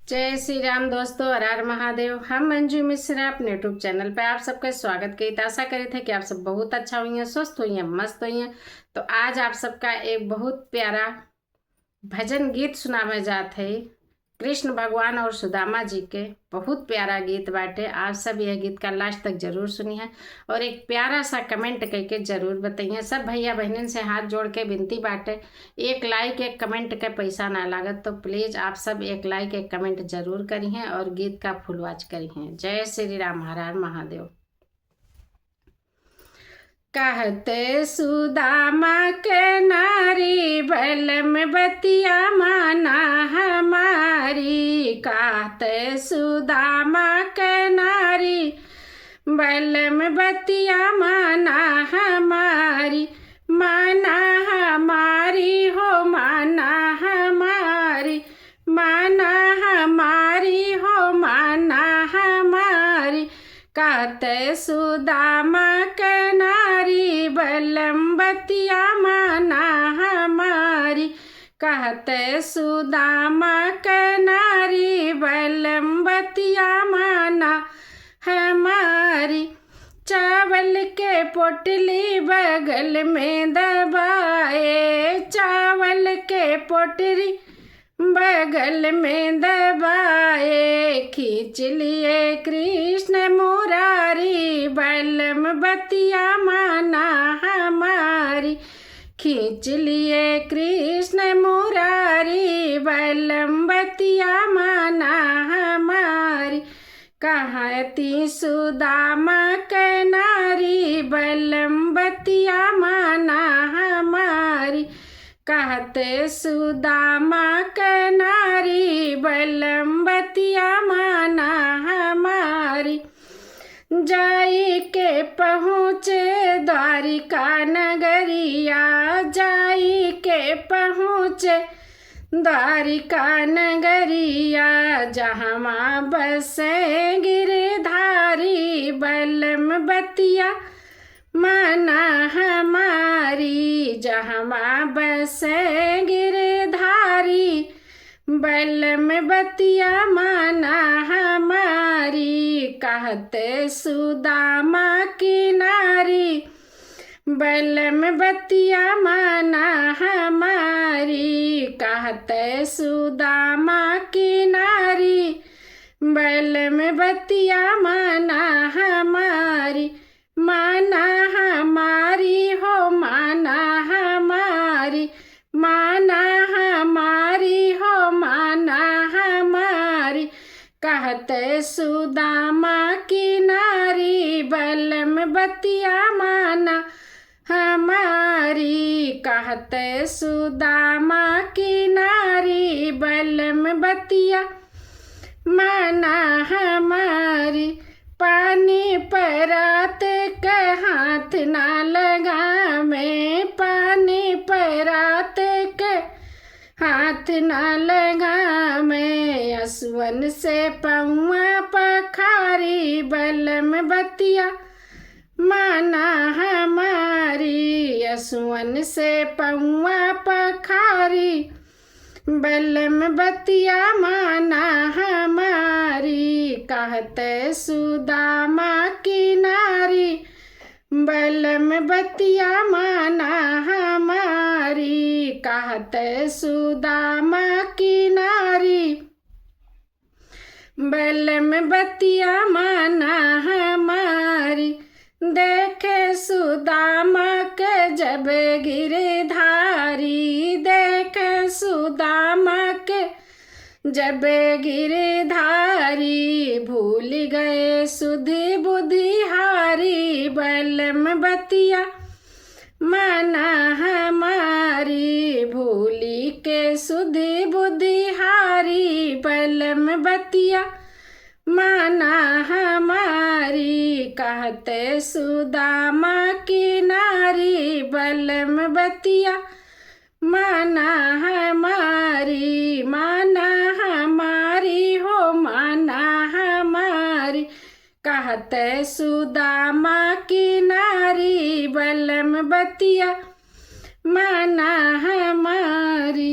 जय श्री राम दोस्तों, हर हर महादेव। हम मंजू मिश्रा अपने यूट्यूब चैनल पे आप सबका स्वागत की आशा करे थे कि आप सब बहुत अच्छा हुई हैं, स्वस्थ हुई हैं, मस्त हुई हैं। तो आज आप सबका एक बहुत प्यारा भजन गीत सुनावे जात है। कृष्ण भगवान और सुदामा जी के बहुत प्यारा गीत बाटे। आप सब यह गीत का लास्ट तक जरूर सुनिए और एक प्यारा सा कमेंट करके जरूर बताइए। सब भैया बहनन से हाथ जोड़ के विनती बाटे, एक लाइक एक कमेंट के पैसा ना लागत, तो प्लीज आप सब एक लाइक एक कमेंट जरूर करिए और गीत का फुल वॉच करिए। जय श्री राम, हर हर महादेव। कहते सुदामा के नारी बलम बतिया माना हमारी। कहते सुदामा के नारी बलम बतिया माना हमारी। माना हमारी हो माना हमारी, माना हमारी हो माना हमारी। कहते सुदामा के नारी बलम बतिया माना हमारी। कहते सुदामा के नारी बलम बतिया माना हमारी। चावल के पोटली बगल में दबाए, चावल के पोटली बगल में दबाए। खींच लिए कृष्ण मुरारी बलम बतिया माना हमारी। खींच लिए कृष्ण मुरारी बलम बतिया माना हमारी। कहती सुदामा के नारी बलम बतिया माना हमारी। कहते सुदामा के नारी बलम बतिया माना हमारी। जाई के पहुँचे द्वारिका नगरिया, जाई के पहुँचे द्वारिका नगरिया। जहाँ बसे गिरधारी बलम बतिया माना हमारी। जहाँ बसे गिरधारी बलम बतिया माना हमारी। कहते सुदामा की नारी बलम बतिया माना हमारी। कहते सुदामा की नारी बलम बतिया माना हमारी। माना हमारी हो माना हमारी, माना हमारी हो माना हमारी। कहते सुदामा की नारी बलम बतिया माना हमारी। कहते सुदामा की नारी बलम बतिया माना हमारी। पानी परात के हाथ ना लगा में, पानी परात के हाथ ना लगा में। असवन से पौआ पखारी बलम बतिया माना हमारी। असवन से पौआ पखारी बलम बतिया माना हमारी। कहते सुदामा की नारी बलम बतिया माना हमारी। कहते सुदामा की नारी बलम बतिया माना हमारी। देखे सुदामा के जब गिरधारी, देखे सुदामा के जब गिरधारी। भूल गए सुधि बुद्धिहारी बलम बतिया माना हमारी। भूली के सुधि बुद्धिहारी बलम बतिया माना हमारी। कहते सुदामा की नारी बलम बतिया माना हमारी। माना हमारी हो माना हमारी। कहते सुदामा की नारी बलम बतिया माना हमारी।